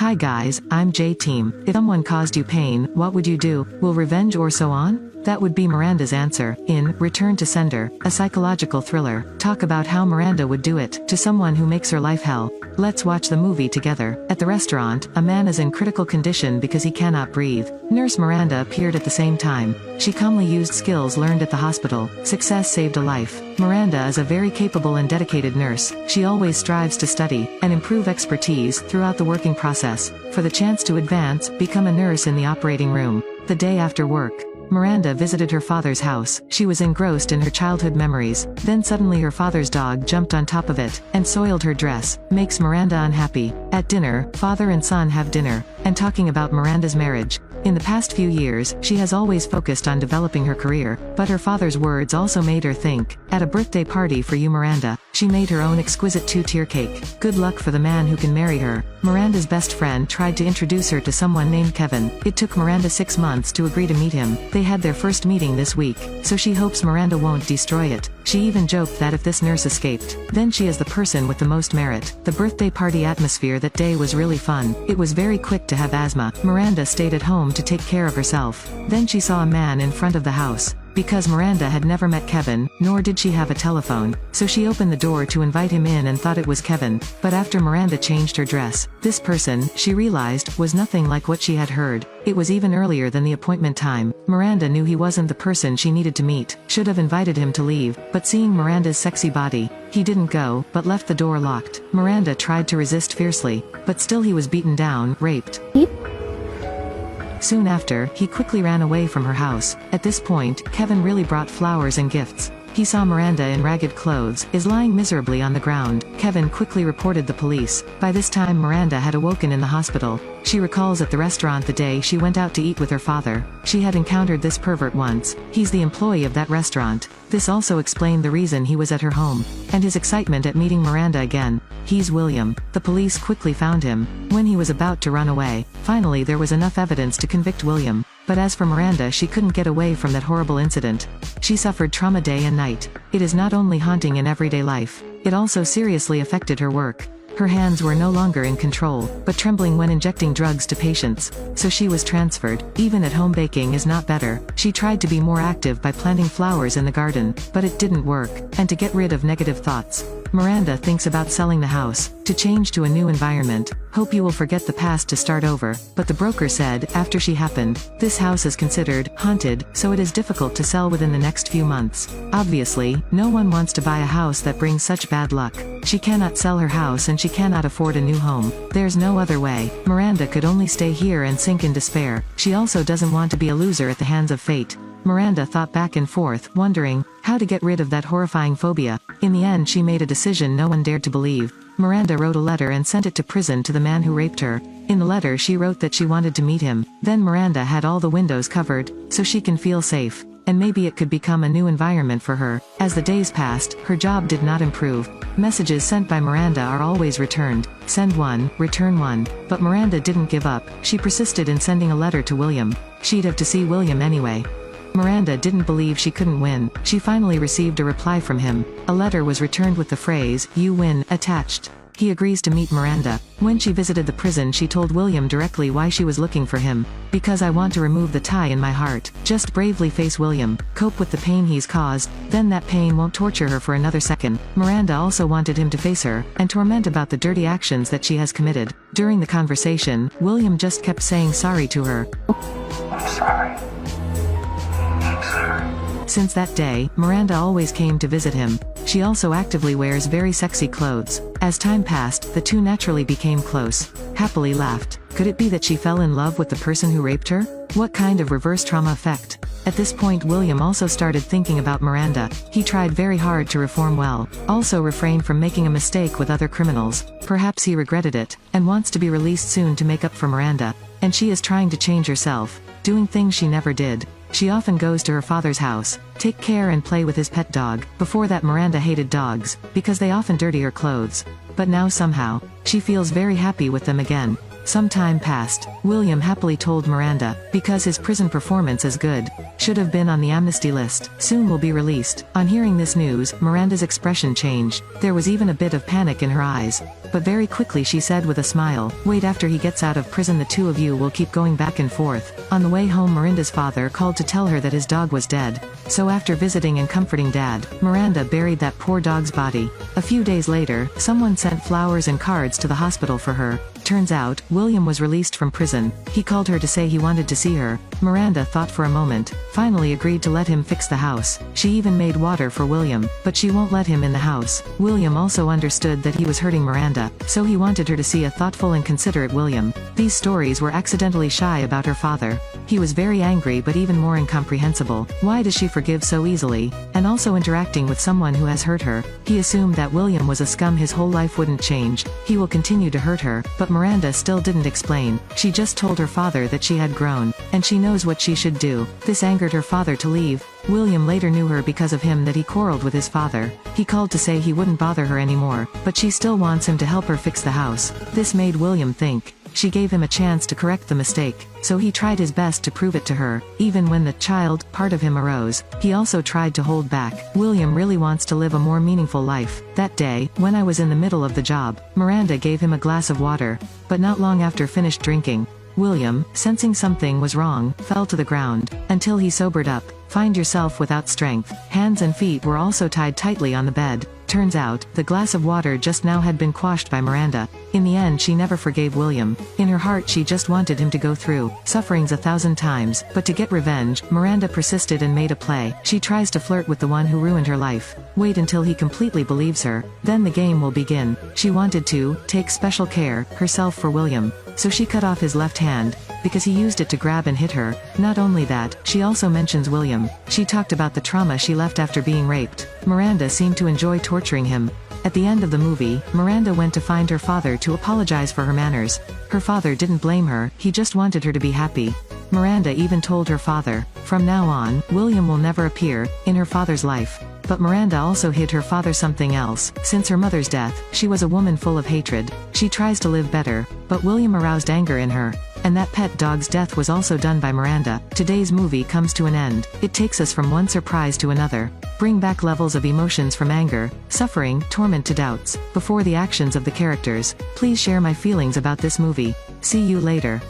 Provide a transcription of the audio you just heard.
Hi guys, I'm J-Team. If someone caused you pain, what would you do? Will revenge or so on? That would be Miranda's answer. In Return to Sender, a psychological thriller, talk about how Miranda would do it to someone who makes her life hell. Let's watch the movie together. At the restaurant, a man is in critical condition because he cannot breathe. Nurse Miranda appeared at the same time. She calmly used skills learned at the hospital. Success saved a life. Miranda is a very capable and dedicated nurse. She always strives to study and improve expertise throughout the working process, for the chance to advance, become a nurse in the operating room. The day after work, Miranda visited her father's house. She was engrossed in her childhood memories. Then suddenly her father's dog jumped on top of it and soiled her dress. Makes Miranda unhappy. At dinner, father and son have dinner and talking about Miranda's marriage. In the past few years, she has always focused on developing her career, but her father's words also made her think. At a birthday party for you Miranda, she made her own exquisite 2-tier cake. Good luck for the man who can marry her. Miranda's best friend tried to introduce her to someone named Kevin. It took Miranda 6 months to agree to meet him. They had their first meeting this week, so she hopes Miranda won't destroy it. She even joked that if this nurse escaped, then she is the person with the most merit. The birthday party atmosphere that day was really fun. It was very quick to have asthma. Miranda stayed at home to take care of herself. Then she saw a man in front of the house. Because Miranda had never met Kevin, nor did she have a telephone, so she opened the door to invite him in and thought it was Kevin. But after Miranda changed her dress, this person, she realized, was nothing like what she had heard. It was even earlier than the appointment time. Miranda knew he wasn't the person she needed to meet. Should have invited him to leave, but seeing Miranda's sexy body, he didn't go, but left the door locked. Miranda tried to resist fiercely, but still he was beaten down, raped. Soon after, he quickly ran away from her house. At this point, Kevin really brought flowers and gifts. He saw Miranda in ragged clothes, is lying miserably on the ground. Kevin quickly reported the police. By this time Miranda had awoken in the hospital. She recalls at the restaurant the day she went out to eat with her father. She had encountered this pervert once. He's the employee of that restaurant. This also explained the reason he was at her home, and his excitement at meeting Miranda again. He's William. The police quickly found him when he was about to run away. Finally there was enough evidence to convict William. But as for Miranda, she couldn't get away from that horrible incident. She suffered trauma day and night. It is not only haunting in everyday life, it also seriously affected her work. Her hands were no longer in control, but trembling when injecting drugs to patients, so she was transferred. Even at home baking is not better. She tried to be more active by planting flowers in the garden, but it didn't work. And to get rid of negative thoughts, Miranda thinks about selling the house, to change to a new environment. Hope you will forget the past to start over. But the broker said, after she happened, this house is considered haunted, so it is difficult to sell within the next few months. Obviously, no one wants to buy a house that brings such bad luck. She cannot sell her house and she cannot afford a new home. There's no other way. Miranda could only stay here and sink in despair. She also doesn't want to be a loser at the hands of fate. Miranda thought back and forth, wondering how to get rid of that horrifying phobia. In the end she made a decision no one dared to believe. Miranda wrote a letter and sent it to prison to the man who raped her. In the letter she wrote that she wanted to meet him. Then Miranda had all the windows covered, so she can feel safe. And maybe it could become a new environment for her. As the days passed, her job did not improve. Messages sent by Miranda are always returned. Send one, return one. But Miranda didn't give up. She persisted in sending a letter to William. She'd have to see William anyway. Miranda didn't believe she couldn't win. She finally received a reply from him. A letter was returned with the phrase, "You win," attached. He agrees to meet Miranda. When she visited the prison she told William directly why she was looking for him. Because I want to remove the tie in my heart. Just bravely face William. Cope with the pain he's caused. Then that pain won't torture her for another second. Miranda also wanted him to face her, and torment about the dirty actions that she has committed. During the conversation, William just kept saying sorry to her. I'm sorry. Since that day, Miranda always came to visit him. She also actively wears very sexy clothes. As time passed, the two naturally became close. Happily laughed. Could it be that she fell in love with the person who raped her? What kind of reverse trauma effect? At this point William also started thinking about Miranda. He tried very hard to reform well. Also refrained from making a mistake with other criminals. Perhaps he regretted it, and wants to be released soon to make up for Miranda. And she is trying to change herself, doing things she never did. She often goes to her father's house, take care and play with his pet dog. Before that Miranda hated dogs, because they often dirty her clothes. But now somehow, She feels very happy with them again. Some time passed. William happily told Miranda, because his prison performance is good. Should have been on the amnesty list. Soon will be released. On hearing this news, Miranda's expression changed. There was even a bit of panic in her eyes. But very quickly she said with a smile, wait, after he gets out of prison the two of you will keep going back and forth. On the way home, Miranda's father called to tell her that his dog was dead. So after visiting and comforting Dad, Miranda buried that poor dog's body. A few days later, someone sent flowers and cards to the hospital for her. Turns out, William was released from prison. He called her to say he wanted to see her. Miranda thought for a moment, finally agreed to let him fix the house. She even made water for William, but she won't let him in the house. William also understood that he was hurting Miranda, so he wanted her to see a thoughtful and considerate William. These stories were accidentally shy about her father. He was very angry but even more incomprehensible. Why does she forgive so easily? And also interacting with someone who has hurt her. He assumed that William was a scum, his whole life wouldn't change. He will continue to hurt her, but Miranda still didn't explain. She just told her father that she had grown, and she knows what she should do. This angered her father to leave. William later knew her because of him that he quarreled with his father. He called to say he wouldn't bother her anymore, but she still wants him to help her fix the house. This made William think. She gave him a chance to correct the mistake, so he tried his best to prove it to her. Even when the child part of him arose, he also tried to hold back. William really wants to live a more meaningful life. That day, when I was in the middle of the job, Miranda gave him a glass of water, but not long after finished drinking, William, sensing something was wrong, fell to the ground, until he sobered up. Find yourself without strength. Hands and feet were also tied tightly on the bed. Turns out, the glass of water just now had been quashed by Miranda. In the end, she never forgave William. In her heart, she just wanted him to go through sufferings 1,000 times, but to get revenge, Miranda persisted and made a play. She tries to flirt with the one who ruined her life. Wait until he completely believes her. Then the game will begin. She wanted to take special care herself for William. So she cut off his left hand, because he used it to grab and hit her. Not only that, she also mentions William. She talked about the trauma she left after being raped. Miranda seemed to enjoy torturing him. At the end of the movie, Miranda went to find her father to apologize for her manners. Her father didn't blame her, he just wanted her to be happy. Miranda even told her father, from now on, William will never appear in her father's life. But Miranda also hid her father something else. Since her mother's death, she was a woman full of hatred. She tries to live better, but William aroused anger in her. And that pet dog's death was also done by Miranda. Today's movie comes to an end. It takes us from one surprise to another. Bring back levels of emotions from anger, suffering, torment to doubts, before the actions of the characters. Please share my feelings about this movie. See you later.